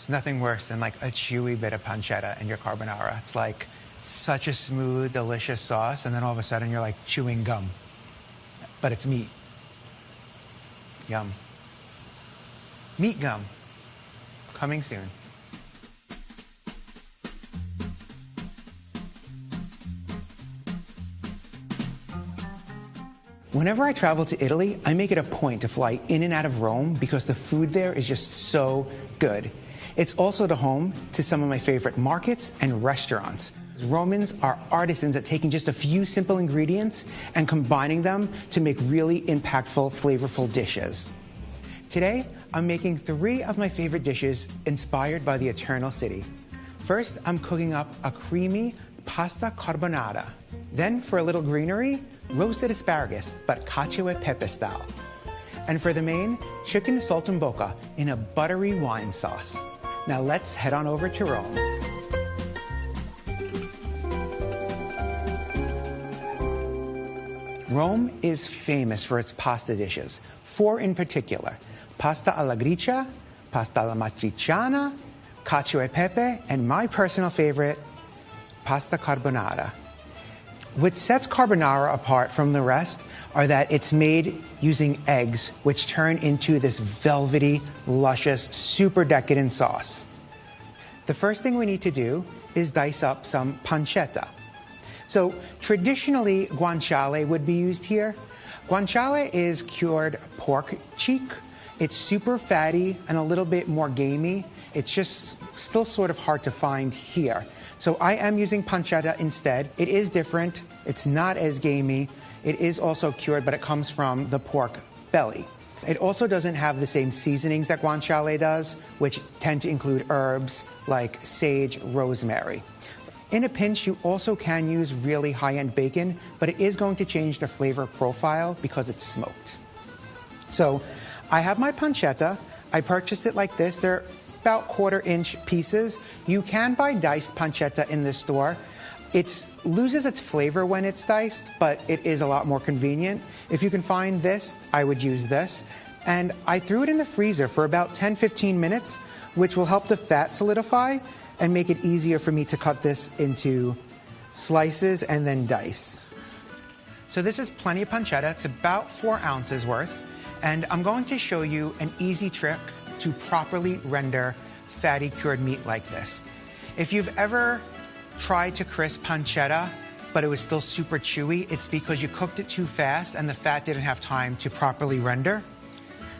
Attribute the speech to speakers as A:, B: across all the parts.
A: There's nothing worse than like a chewy bit of pancetta in your carbonara. It's like such a smooth, delicious sauce, and then all of a sudden you're like chewing gum. But it's meat. Yum. Meat gum. Coming soon. Whenever I travel to Italy, I make it a point to fly in and out of Rome because the food there is just so good. It's also the home to some of my favorite markets and restaurants. Romans are artisans at taking just a few simple ingredients and combining them to make really impactful, flavorful dishes. Today, I'm making 3 of my favorite dishes inspired by the Eternal City. First, I'm cooking up a creamy pasta carbonara. Then, for a little greenery, roasted asparagus, but Cacio e Pepe style. And for the main, chicken Saltimbocca in a buttery wine sauce. Now let's head on over to Rome. Rome is famous for its pasta dishes, 4 in particular: pasta alla gricia, pasta alla matriciana, cacio e pepe, and my personal favorite, pasta carbonara. What sets carbonara apart from the rest are that it's made using eggs, which turn into this velvety, luscious, super decadent sauce. The first thing we need to do is dice up some pancetta. So traditionally, guanciale would be used here. Guanciale is cured pork cheek. It's super fatty and a little bit more gamey. It's just still sort of hard to find here. So I am using pancetta instead. It is different. It's not as gamey. It is also cured, but it comes from the pork belly. It also doesn't have the same seasonings that guanciale does, which tend to include herbs like sage, rosemary. In a pinch, you also can use really high-end bacon, but it is going to change the flavor profile because it's smoked. So I have my pancetta. I purchased it like this. They're about 1/4-inch pieces. You can buy diced pancetta in the store. It loses its flavor when it's diced, but it is a lot more convenient. If you can find this, I would use this. And I threw it in the freezer for about 10-15 minutes, which will help the fat solidify and make it easier for me to cut this into slices and then dice. So this is plenty of pancetta. It's about 4 ounces worth. And I'm going to show you an easy trick to properly render fatty cured meat like this. If you've ever tried to crisp pancetta, but it was still super chewy, it's because you cooked it too fast and the fat didn't have time to properly render.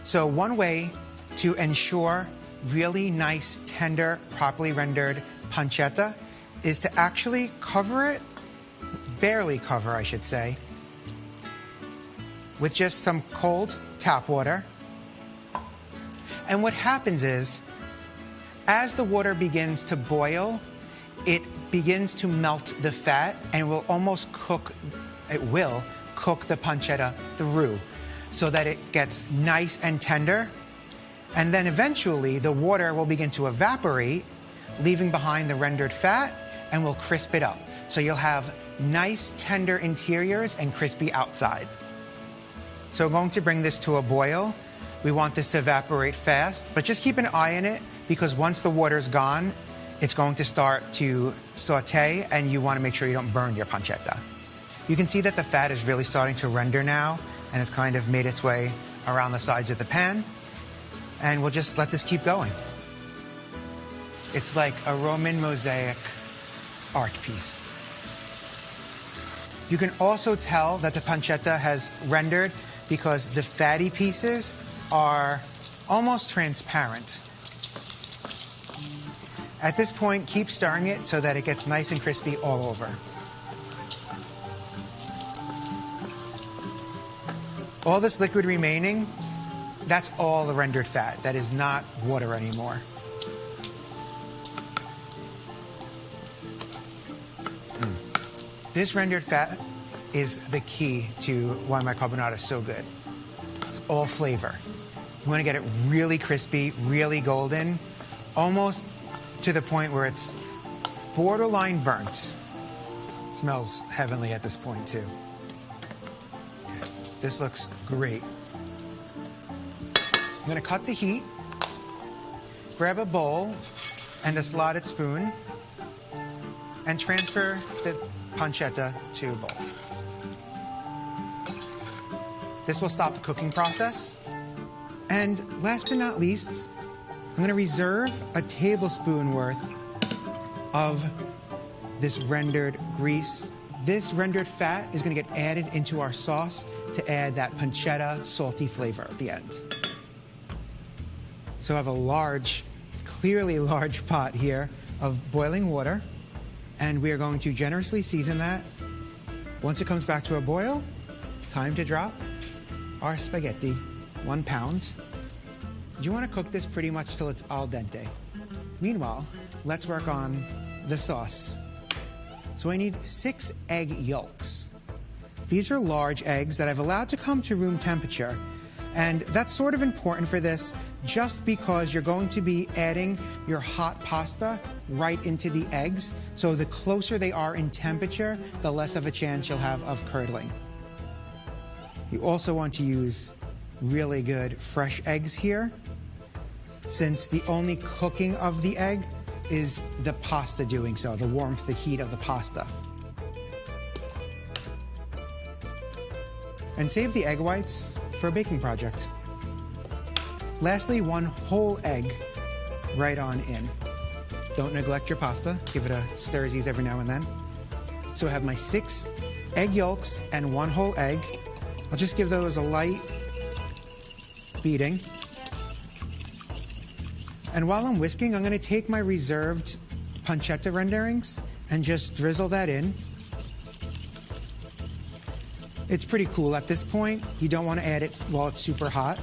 A: So one way to ensure really nice, tender, properly rendered pancetta is to actually cover it, barely cover, I should say, with just some cold tap water. And what happens is, as the water begins to boil, it begins to melt the fat and will cook the pancetta through so that it gets nice and tender. And then eventually the water will begin to evaporate, leaving behind the rendered fat, and will crisp it up. So you'll have nice, tender interiors and crispy outside. So I'm going to bring this to a boil. We want this to evaporate fast, but just keep an eye on it because once the water's gone, it's going to start to saute and you want to make sure you don't burn your pancetta. You can see that the fat is really starting to render now and has kind of made its way around the sides of the pan. And we'll just let this keep going. It's like a Roman mosaic art piece. You can also tell that the pancetta has rendered because the fatty pieces are almost transparent. At this point, keep stirring it so that it gets nice and crispy all over. All this liquid remaining, that's all the rendered fat. That is not water anymore. This rendered fat is the key to why my carbonara is so good. It's all flavor. You want to get it really crispy, really golden, almost to the point where it's borderline burnt. It smells heavenly at this point too. Okay. This looks great. I'm going to cut the heat. grab a bowl and a slotted spoon and transfer the pancetta to a bowl. This will stop the cooking process. And last but not least, I'm gonna reserve a tablespoon worth of this rendered grease. This rendered fat is gonna get added into our sauce to add that pancetta salty flavor at the end. So I have a large, clearly large pot here of boiling water, and we are going to generously season that. Once it comes back to a boil, time to drop our spaghetti, 1 pound. You want to cook this pretty much till it's al dente. Meanwhile, let's work on the sauce. So I need 6 egg yolks. These are large eggs that I've allowed to come to room temperature. And that's sort of important for this just because you're going to be adding your hot pasta right into the eggs. So the closer they are in temperature, the less of a chance you'll have of curdling. You also want to use really good fresh eggs here, since the only cooking of the egg is the pasta doing so, the warmth, the heat of the pasta. And save the egg whites for a baking project. Lastly, 1 whole egg right on in. Don't neglect your pasta. Give it a stirsies every now and then. So I have my 6 egg yolks and 1 whole egg. I'll just give those a light beating. And while I'm whisking, I'm gonna take my reserved pancetta renderings and just drizzle that in. It's pretty cool at this point. You don't want to add it while it's super hot.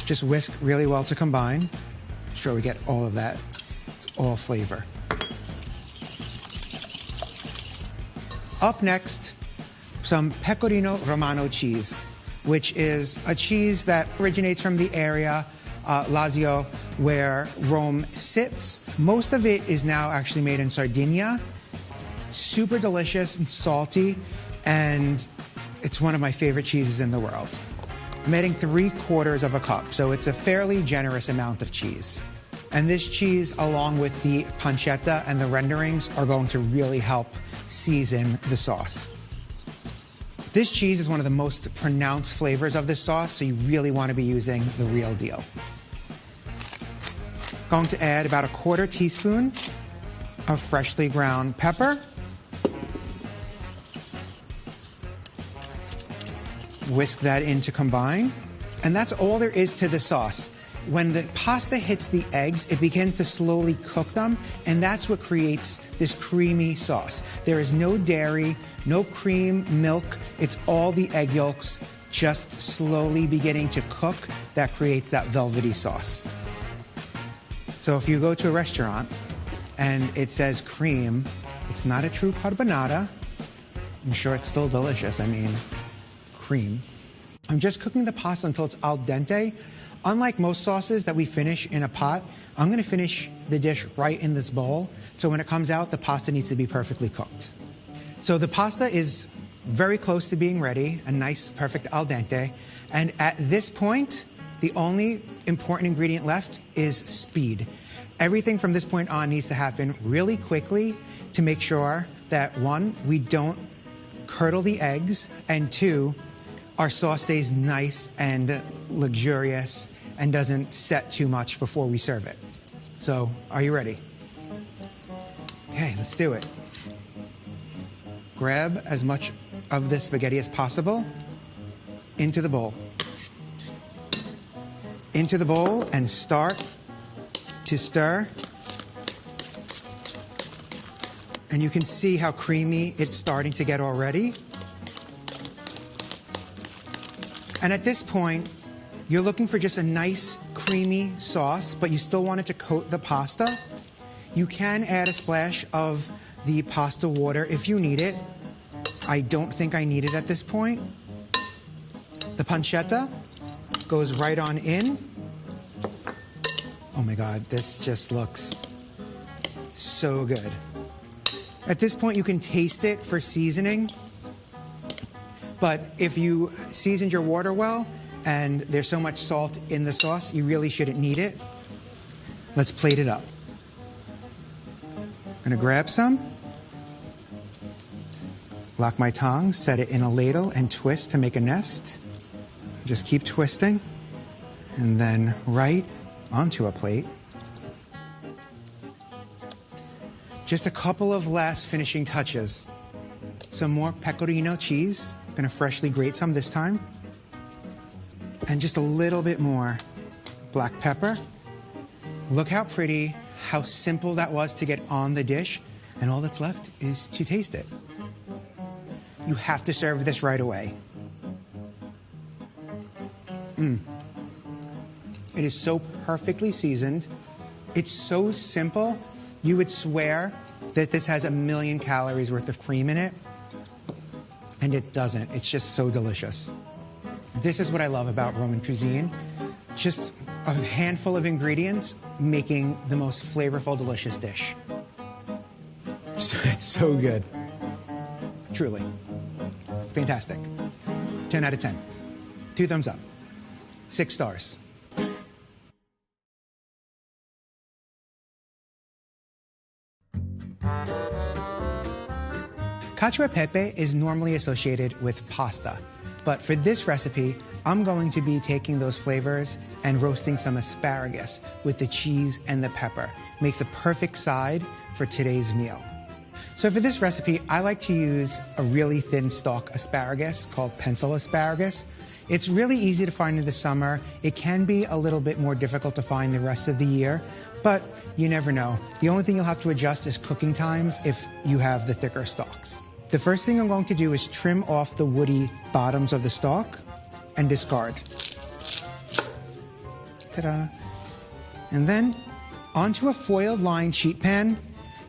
A: Just whisk really well to combine. Make sure we get all of that. It's all flavor. Up next, some Pecorino Romano cheese, which is a cheese that originates from the area, Lazio, where Rome sits. Most of it is now actually made in Sardinia. Super delicious and salty, and it's one of my favorite cheeses in the world. I'm adding 3/4 of a cup, so it's a fairly generous amount of cheese. And this cheese, along with the pancetta and the renderings, are going to really help season the sauce. This cheese is one of the most pronounced flavors of this sauce, so you really want to be using the real deal. Going to add about 1/4 teaspoon of freshly ground pepper. Whisk that in to combine. And that's all there is to the sauce. When the pasta hits the eggs, it begins to slowly cook them, and that's what creates this creamy sauce. There is no dairy, no cream, milk. It's all the egg yolks just slowly beginning to cook that creates that velvety sauce. So if you go to a restaurant and it says cream, it's not a true carbonara. I'm sure it's still delicious. I mean, cream. I'm just cooking the pasta until it's al dente. Unlike most sauces that we finish in a pot, I'm gonna finish the dish right in this bowl. So when it comes out, the pasta needs to be perfectly cooked. So the pasta is very close to being ready, a nice, perfect al dente. And at this point, the only important ingredient left is speed. Everything from this point on needs to happen really quickly to make sure that 1, we don't curdle the eggs, and 2, our sauce stays nice and luxurious and doesn't set too much before we serve it. So, are you ready? Okay, let's do it. Grab as much of the spaghetti as possible into the bowl. Into the bowl and start to stir. And you can see how creamy it's starting to get already. And at this point, you're looking for just a nice, creamy sauce, but you still want it to coat the pasta. You can add a splash of the pasta water if you need it. I don't think I need it at this point. The pancetta goes right on in. Oh my God, this just looks so good. At this point, you can taste it for seasoning. But if you seasoned your water well and there's so much salt in the sauce, you really shouldn't need it. Let's plate it up. I'm gonna grab some, lock my tongs, set it in a ladle, and twist to make a nest. Just keep twisting, and then right onto a plate. Just a couple of last finishing touches. Some more Pecorino cheese. I'm gonna freshly grate some this time. And just a little bit more black pepper. Look how pretty, how simple that was to get on the dish, and all that's left is to taste it. You have to serve this right away. It is so perfectly seasoned. It's so simple, you would swear that this has 1,000,000 calories worth of cream in it, and it doesn't. It's just so delicious. This is what I love about Roman cuisine. Just a handful of ingredients making the most flavorful, delicious dish. It's so good. Truly. Fantastic. 10 out of 10. 2 thumbs up. 6 stars. Cacio e Pepe is normally associated with pasta, but for this recipe, I'm going to be taking those flavors and roasting some asparagus with the cheese and the pepper. Makes a perfect side for today's meal. So for this recipe, I like to use a really thin stalk asparagus called pencil asparagus. It's really easy to find in the summer. It can be a little bit more difficult to find the rest of the year, but you never know. The only thing you'll have to adjust is cooking times if you have the thicker stalks. The first thing I'm going to do is trim off the woody bottoms of the stalk and discard. Ta-da. And then onto a foil-lined sheet pan.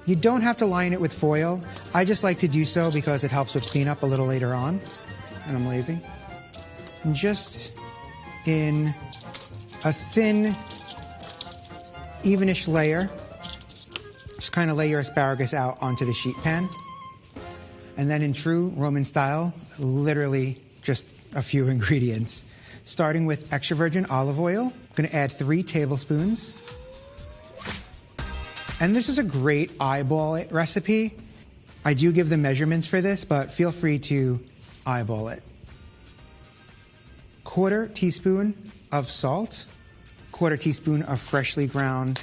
A: You don't have to line it with foil. I just like to do so because it helps with cleanup a little later on, and I'm lazy. And just in a thin, evenish layer, just kind of lay your asparagus out onto the sheet pan. And then in true Roman style, literally just a few ingredients. Starting with extra virgin olive oil. I'm gonna add 3 tablespoons. And this is a great eyeball it recipe. I do give the measurements for this, but feel free to eyeball it. 1/4 teaspoon of salt, 1/4 teaspoon of freshly ground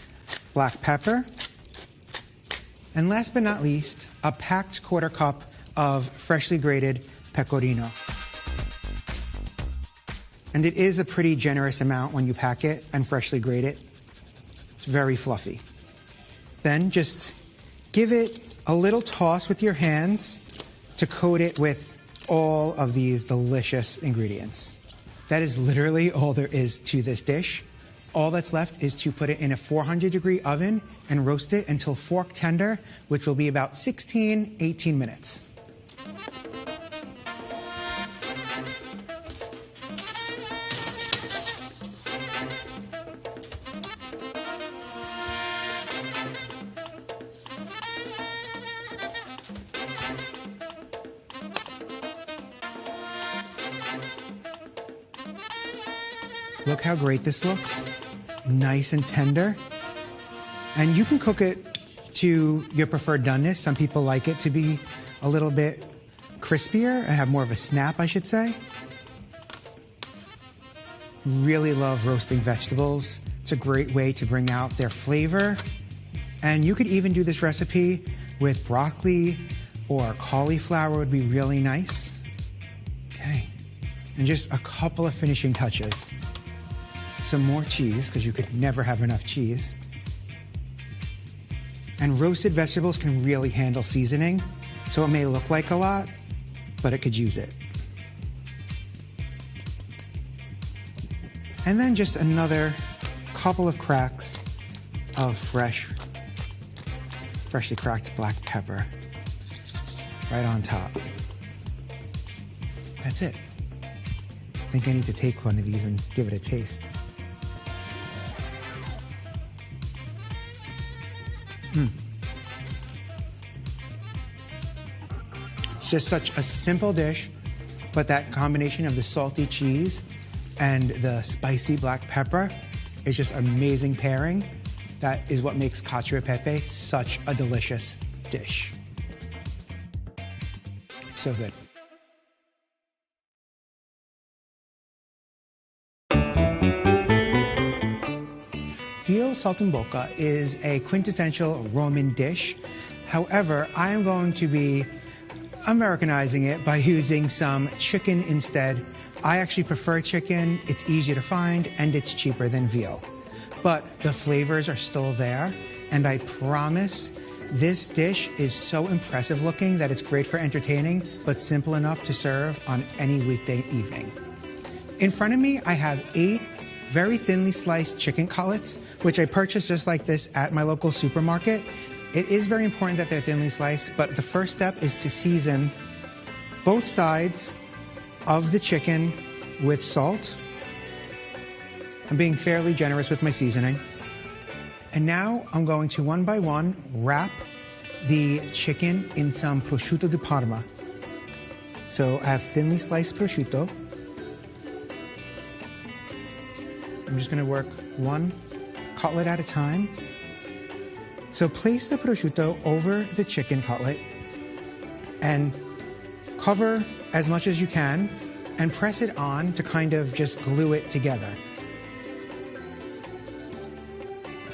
A: black pepper, and last but not least, a packed 1/4 cup of freshly grated pecorino. And it is a pretty generous amount when you pack it and freshly grate it. It's very fluffy. Then just give it a little toss with your hands to coat it with all of these delicious ingredients. That is literally all there is to this dish. All that's left is to put it in a 400-degree oven and roast it until fork tender, which will be about 16, 18 minutes. Look how great this looks. Nice and tender. And you can cook it to your preferred doneness. Some people like it to be a little bit crispier and have more of a snap, I should say. Really love roasting vegetables. It's a great way to bring out their flavor. And you could even do this recipe with broccoli or cauliflower would be really nice. Okay. And just a couple of finishing touches. Some more cheese, because you could never have enough cheese. And roasted vegetables can really handle seasoning, so it may look like a lot, but it could use it. And then just another couple of cracks of freshly cracked black pepper right on top. That's it. I think I need to take one of these and give it a taste. It's just such a simple dish, but that combination of the salty cheese and the spicy black pepper is just amazing pairing. That is what makes cacio e pepe such a delicious dish. So good. Veal saltimbocca is a quintessential Roman dish. However, I am going to be Americanizing it by using some chicken instead. I actually prefer chicken. It's easier to find and it's cheaper than veal. But the flavors are still there, and I promise this dish is so impressive looking that it's great for entertaining, but simple enough to serve on any weekday evening. In front of me, I have 8 very thinly sliced chicken cutlets, which I purchased just like this at my local supermarket. It is very important that they're thinly sliced, but the first step is to season both sides of the chicken with salt. I'm being fairly generous with my seasoning. And now I'm going to one by one wrap the chicken in some prosciutto di Parma. So I have thinly sliced prosciutto. I'm just going to work one cutlet at a time. So place the prosciutto over the chicken cutlet and cover as much as you can and press it on to kind of just glue it together.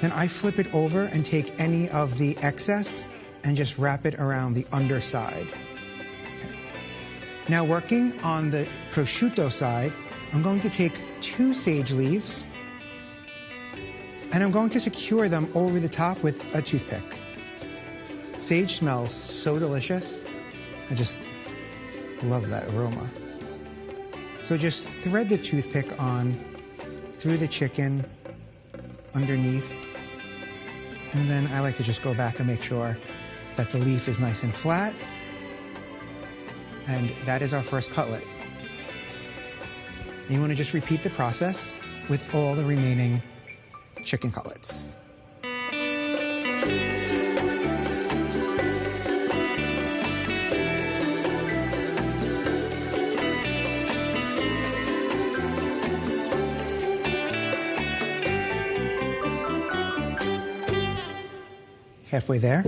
A: Then I flip it over and take any of the excess and just wrap it around the underside. Okay. Now working on the prosciutto side, I'm going to take 2 sage leaves and I'm going to secure them over the top with a toothpick. Sage smells so delicious. I just love that aroma. So just thread the toothpick on through the chicken underneath. And then I like to just go back and make sure that the leaf is nice and flat. And that is our first cutlet. And you want to just repeat the process with all the remaining chicken cutlets. Halfway there.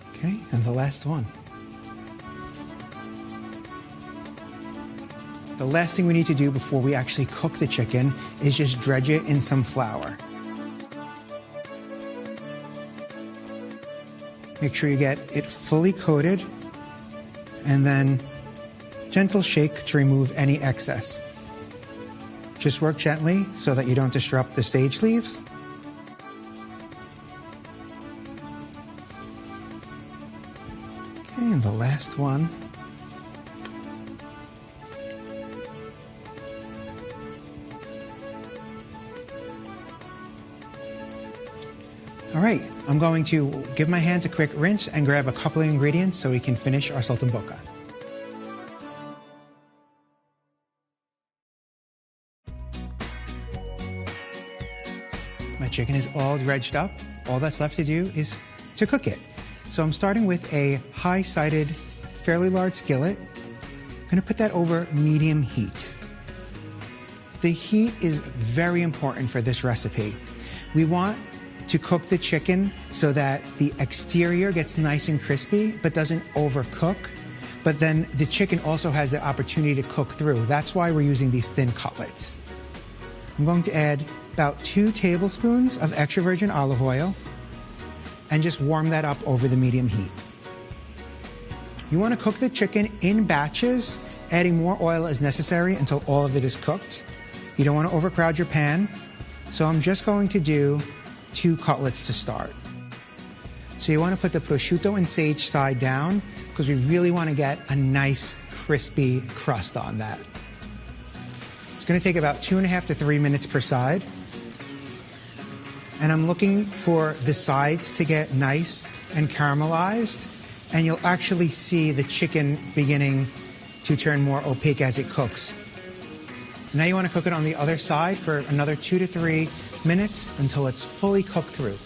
A: Okay, and the last one. The last thing we need to do before we actually cook the chicken is just dredge it in some flour. Make sure you get it fully coated and then gentle shake to remove any excess. Just work gently so that you don't disrupt the sage leaves. Okay, and the last one. All right, I'm going to give my hands a quick rinse and grab a couple of ingredients so we can finish our saltimbocca. My chicken is all dredged up. All that's left to do is to cook it. So I'm starting with a high-sided, fairly large skillet. I'm gonna put that over medium heat. The heat is very important for this recipe. We want to cook the chicken so that the exterior gets nice and crispy but doesn't overcook. But then the chicken also has the opportunity to cook through. That's why we're using these thin cutlets. I'm going to add about 2 tablespoons of extra virgin olive oil and just warm that up over the medium heat. You want to cook the chicken in batches, adding more oil as necessary until all of it is cooked. You don't want to overcrowd your pan. So I'm just going to do 2 cutlets to start. So you want to put the prosciutto and sage side down because we really want to get a nice crispy crust on that. It's going to take about 2.5 to 3 minutes per side. And I'm looking for the sides to get nice and caramelized, and you'll actually see the chicken beginning to turn more opaque as it cooks. Now you want to cook it on the other side for another 2 to 3 minutes until it's fully cooked through.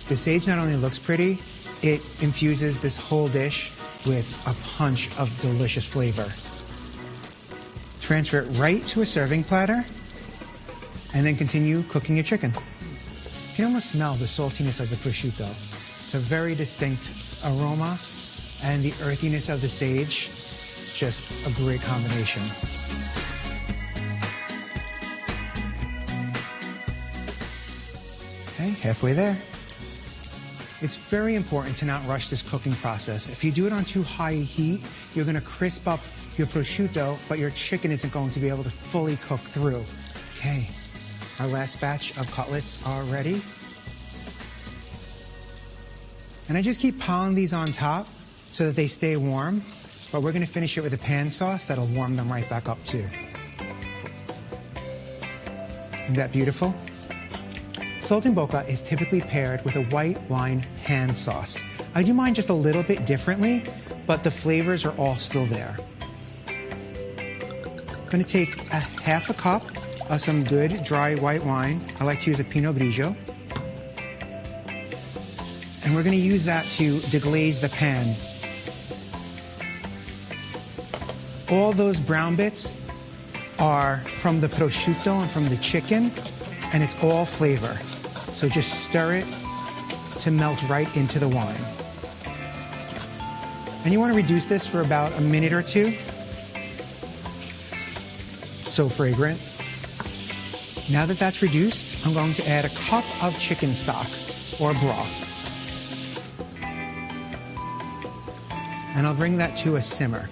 A: The sage not only looks pretty, it infuses this whole dish with a punch of delicious flavor. Transfer it right to a serving platter and then continue cooking your chicken. You can almost smell the saltiness of the prosciutto. It's a very distinct aroma, and the earthiness of the sage, just a great combination. Okay, halfway there. It's very important to not rush this cooking process. If you do it on too high heat, you're gonna crisp up your prosciutto, but your chicken isn't going to be able to fully cook through. Okay, our last batch of cutlets are ready. And I just keep piling these on top so that they stay warm, but we're gonna finish it with a pan sauce that'll warm them right back up too. Isn't that beautiful? Saltimbocca is typically paired with a white wine hand sauce. I do mine just a little bit differently, but the flavors are all still there. I'm gonna take a half a cup of some good dry white wine. I like to use a Pinot Grigio. And we're gonna use that to deglaze the pan. All those brown bits are from the prosciutto and from the chicken, and it's all flavor. So just stir it to melt right into the wine. And you want to reduce this for about a minute or two. So fragrant. Now that that's reduced, I'm going to add a cup of chicken stock or broth. And I'll bring that to a simmer.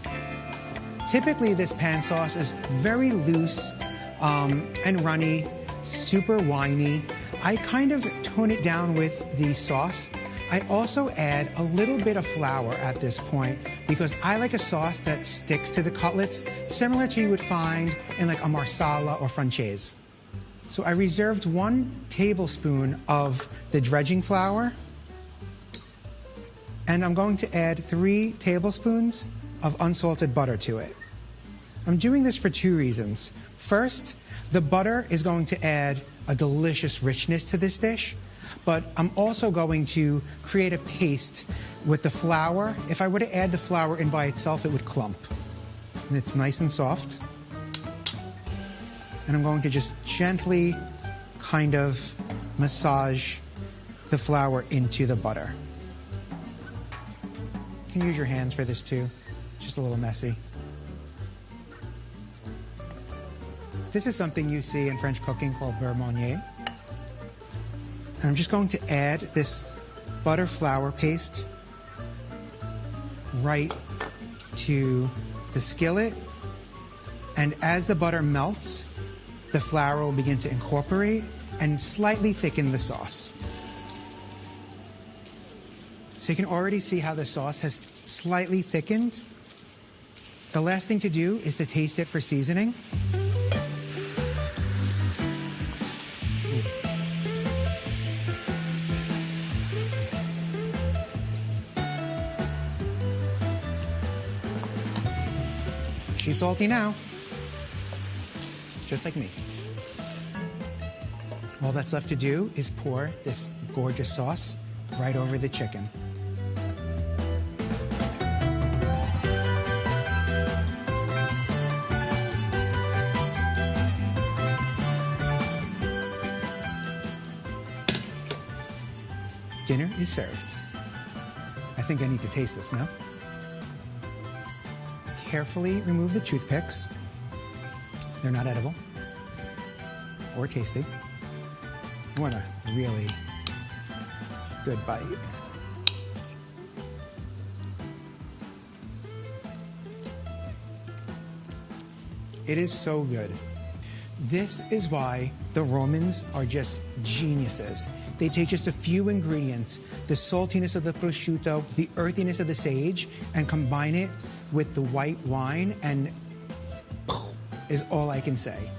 A: Typically this pan sauce is very loose and runny, super winey. I kind of tone it down with the sauce. I also add a little bit of flour at this point because I like a sauce that sticks to the cutlets, similar to you would find in like a marsala or francese. So I reserved 1 tablespoon of the dredging flour, and I'm going to add 3 tablespoons of unsalted butter to it. I'm doing this for 2 reasons. First, the butter is going to add a delicious richness to this dish, but I'm also going to create a paste with the flour. If I were to add the flour in by itself, it would clump. And it's nice and soft. And I'm going to just gently kind of massage the flour into the butter. You can use your hands for this too. It's just a little messy. This is something you see in French cooking called beurre meunier. And I'm just going to add this butter flour paste right to the skillet. And as the butter melts, the flour will begin to incorporate and slightly thicken the sauce. So you can already see how the sauce has slightly thickened. The last thing to do is to taste it for seasoning. She's salty now, just like me. All that's left to do is pour this gorgeous sauce right over the chicken. Dinner is served. I think I need to taste this now. Carefully remove the toothpicks. They're not edible or tasty. What a really good bite. It is so good. This is why the Romans are just geniuses. They take just a few ingredients, the saltiness of the prosciutto, the earthiness of the sage, and combine it with the white wine, and is all I can say.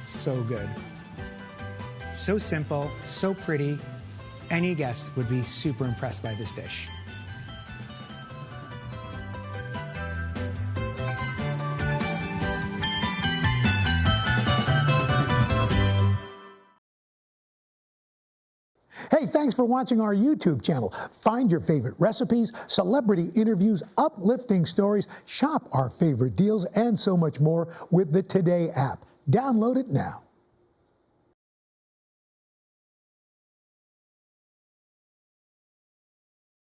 A: So good. So simple, so pretty. Any guest would be super impressed by this dish.
B: Hey, thanks for watching our YouTube channel. Find your favorite recipes, celebrity interviews, uplifting stories, shop our favorite deals, and so much more with the Today app. Download it now.